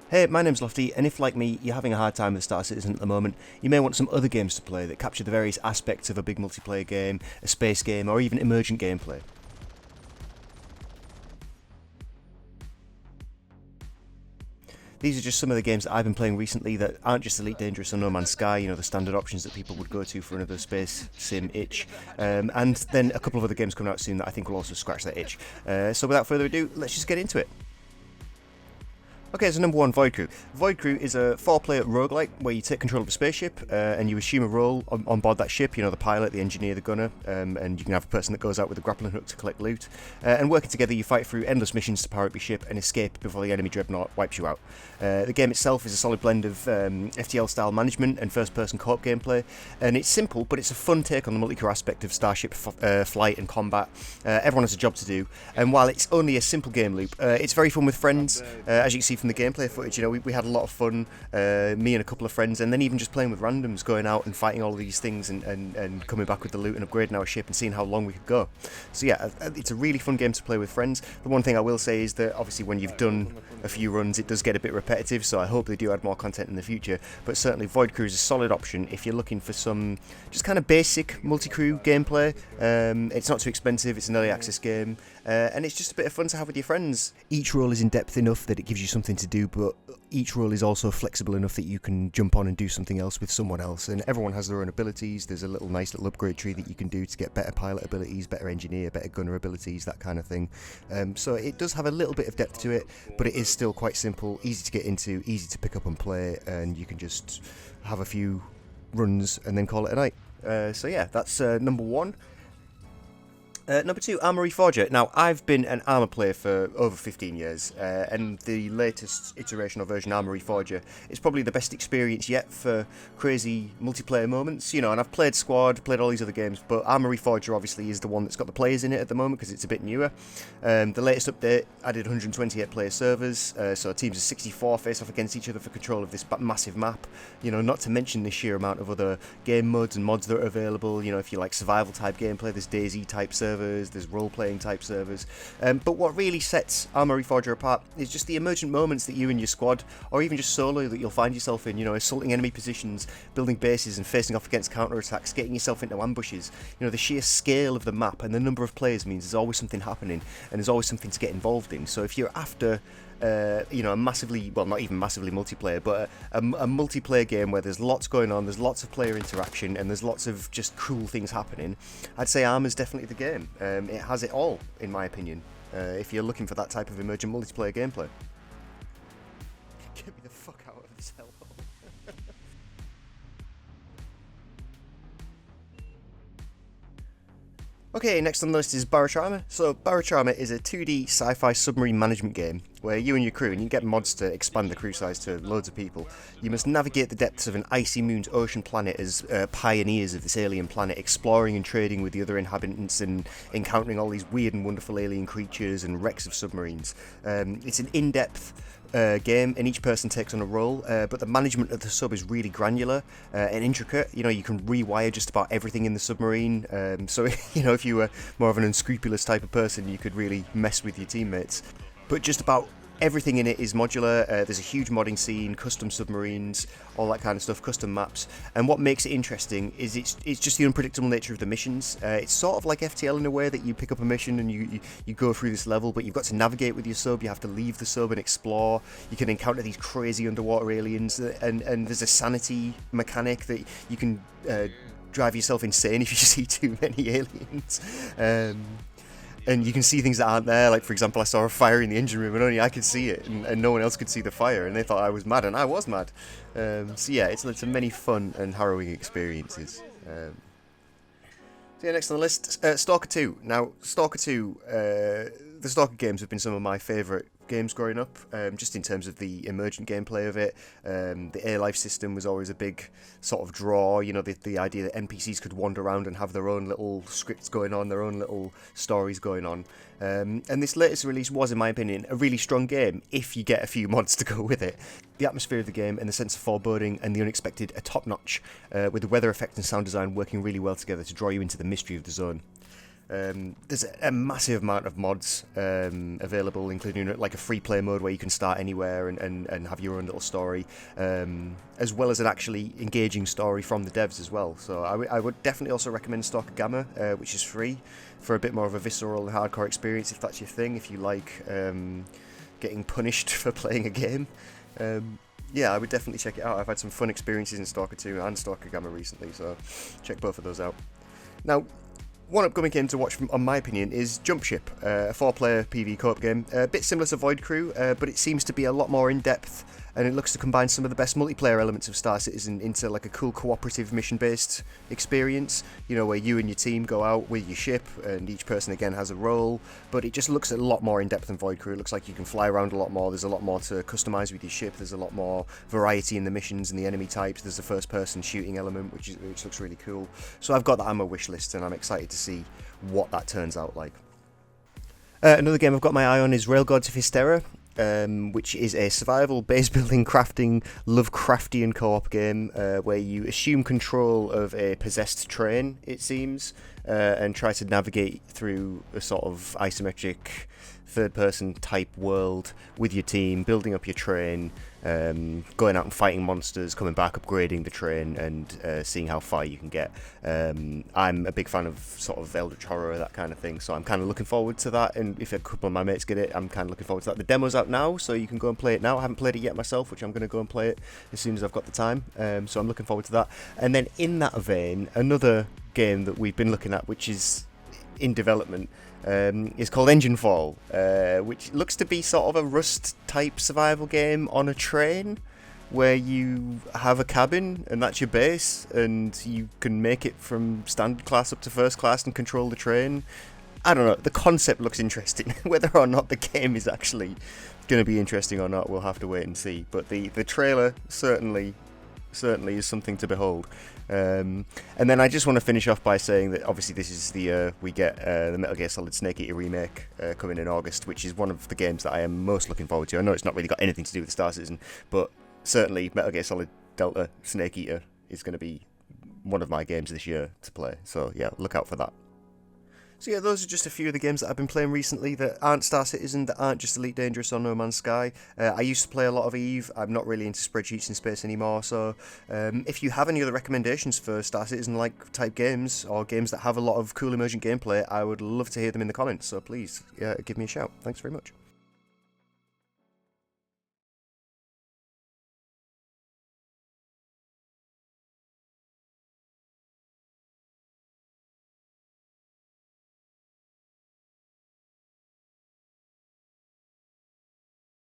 Hey, my name's Lofty, and if, like me, you're having a hard time with Star Citizen at the moment, you may want some other games to play that capture the various aspects of a big multiplayer game, a space game, or even emergent gameplay. These are just some of the games that I've been playing recently that aren't just Elite Dangerous or No Man's Sky, the standard options that people would go to for another space sim itch. And then a couple of other games coming out soon that I think will also scratch that itch. So without further ado, let's just get into it. Okay, so number one, Void Crew. Void Crew is a 4-player roguelike where you take control of a spaceship and you assume a role on board that ship, the pilot, the engineer, the gunner, and you can have a person that goes out with a grappling hook to collect loot. And working together, you fight through endless missions to power up your ship and escape before the enemy dreadnought wipes you out. The game itself is a solid blend of FTL-style management and first-person co-op gameplay, and it's simple, but it's a fun take on the multi-crew aspect of starship flight and combat. Everyone has a job to do, and while it's only a simple game loop, it's very fun with friends. As you can see from the gameplay footage, we had a lot of fun, me and a couple of friends, and then even just playing with randoms, going out and fighting all of these things and coming back with the loot and upgrading our ship and seeing how long we could go. So yeah, it's a really fun game to play with friends. The one thing I will say is that obviously when you've done a few runs it does get a bit repetitive, so I hope they do add more content in the future, but certainly Void Crew is a solid option if you're looking for some just kind of basic multi-crew gameplay. It's not too expensive, it's an early access game, and it's just a bit of fun to have with your friends. Each role is in depth enough that it gives you something to do, but each role is also flexible enough that you can jump on and do something else with someone else, and everyone has their own abilities. There's a nice little upgrade tree that you can do to get better pilot abilities, better engineer, better gunner abilities, that kind of thing. So it does have a little bit of depth to it, but it is still quite simple, easy to get into, easy to pick up and play, and you can just have a few runs and then call it a night. So yeah, that's number one. Number two, Arma Reforger. Now, I've been an Arma player for over 15 years, and the latest iteration or version, Arma Reforger, is probably the best experience yet for crazy multiplayer moments. And I've played Squad, played all these other games, but Arma Reforger obviously is the one that's got the players in it at the moment because it's a bit newer. The latest update added 128 player servers, so teams of 64 face off against each other for control of this massive map. Not to mention the sheer amount of other game modes and mods that are available. If you like survival type gameplay, there's DayZ type servers, there's role-playing type servers, but what really sets Arma Reforger apart is just the emergent moments that you and your squad, or even just solo, that you'll find yourself in, assaulting enemy positions, building bases and facing off against counter-attacks, getting yourself into ambushes. The sheer scale of the map and the number of players means there's always something happening, and there's always something to get involved in. So if you're after a massively, well, not even massively multiplayer, but a multiplayer game where there's lots going on, there's lots of player interaction, and there's lots of just cool things happening, I'd say Arma's definitely the game. It has it all, in my opinion, if you're looking for that type of emergent multiplayer gameplay. Get me the fuck out of this hellhole. Okay, next on the list is Barotrauma. So Barotrauma is a 2D sci-fi submarine management game where you and your crew, and you get mods to expand the crew size to loads of people, you must navigate the depths of an icy moon's ocean planet as pioneers of this alien planet, exploring and trading with the other inhabitants and encountering all these weird and wonderful alien creatures and wrecks of submarines. It's an in-depth game, and each person takes on a role, but the management of the sub is really granular and intricate. You can rewire just about everything in the submarine, so if you were more of an unscrupulous type of person, you could really mess with your teammates. But just about everything in it is modular. There's a huge modding scene, custom submarines, all that kind of stuff, custom maps. And what makes it interesting is it's just the unpredictable nature of the missions. It's sort of like FTL in a way that you pick up a mission and you go through this level, but you've got to navigate with your sub. You have to leave the sub and explore. You can encounter these crazy underwater aliens, and there's a sanity mechanic that you can drive yourself insane if you see too many aliens. And you can see things that aren't there. Like, for example, I saw a fire in the engine room and only I could see it, and no one else could see the fire, and they thought I was mad, and I was mad. So yeah, it's led to many fun and harrowing experiences. So yeah, next on the list, Stalker 2. Now, Stalker 2, the Stalker games have been some of my favourite games growing up, just in terms of the emergent gameplay of it. The air life system was always a big sort of draw, the idea that NPCs could wander around and have their own little scripts going on, their own little stories going on. And this latest release was, in my opinion, a really strong game if you get a few mods to go with it. The atmosphere of the game and the sense of foreboding and the unexpected are top notch, with the weather effect and sound design working really well together to draw you into the mystery of the zone. There's a massive amount of mods available, including like a free play mode where you can start anywhere and have your own little story, as well as an actually engaging story from the devs as well. So I would definitely also recommend Stalker Gamma, which is free, for a bit more of a visceral and hardcore experience if that's your thing, if you like getting punished for playing a game. Yeah, I would definitely check it out. I've had some fun experiences in Stalker 2 and Stalker Gamma recently, so check both of those out. Now, one upcoming game to watch, on my opinion, is Jump Ship, a 4-player PvE co-op game. A bit similar to Void Crew, but it seems to be a lot more in-depth, and it looks to combine some of the best multiplayer elements of Star Citizen into like a cool cooperative mission-based experience, you know, where you and your team go out with your ship, and each person again has a role, but it just looks a lot more in-depth than Void Crew. It looks like you can fly around a lot more, there's a lot more to customize with your ship, there's a lot more variety in the missions and the enemy types, there's a first-person shooting element, which looks really cool. So I've got that on my wish list, and I'm excited to see what that turns out like. Another game I've got my eye on is Railgods of Hystera, which is a survival, base-building, crafting, Lovecraftian co-op game where you assume control of a possessed train, it seems, and try to navigate through a sort of isometric third-person type world with your team, building up your train, going out and fighting monsters, coming back, upgrading the train, and seeing how far you can get. I'm a big fan of sort of Eldritch Horror, that kind of thing, so I'm kind of looking forward to that, and if a couple of my mates get it, I'm kind of looking forward to that. The demo's out now, so you can go and play it now. I haven't played it yet myself, which I'm going to go and play it as soon as I've got the time, so I'm looking forward to that. And then in that vein, another game that we've been looking at, which is in development, is called Enginefall, which looks to be sort of a Rust-type survival game on a train, where you have a cabin, and that's your base, and you can make it from standard class up to first class and control the train. I don't know, the concept looks interesting. Whether or not the game is actually going to be interesting or not, we'll have to wait and see. But the trailer certainly is something to behold. And then I just want to finish off by saying that obviously this is the year we get the Metal Gear Solid Snake Eater remake coming in August, which is one of the games that I am most looking forward to. I know it's not really got anything to do with Star Citizen, but certainly Metal Gear Solid Delta Snake Eater is going to be one of my games this year to play. So yeah, look out for that. So yeah, those are just a few of the games that I've been playing recently that aren't Star Citizen, that aren't just Elite Dangerous or No Man's Sky. I used to play a lot of EVE. I'm not really into spreadsheets in space anymore, so if you have any other recommendations for Star Citizen-like type games, or games that have a lot of cool emergent gameplay, I would love to hear them in the comments, so please give me a shout. Thanks very much.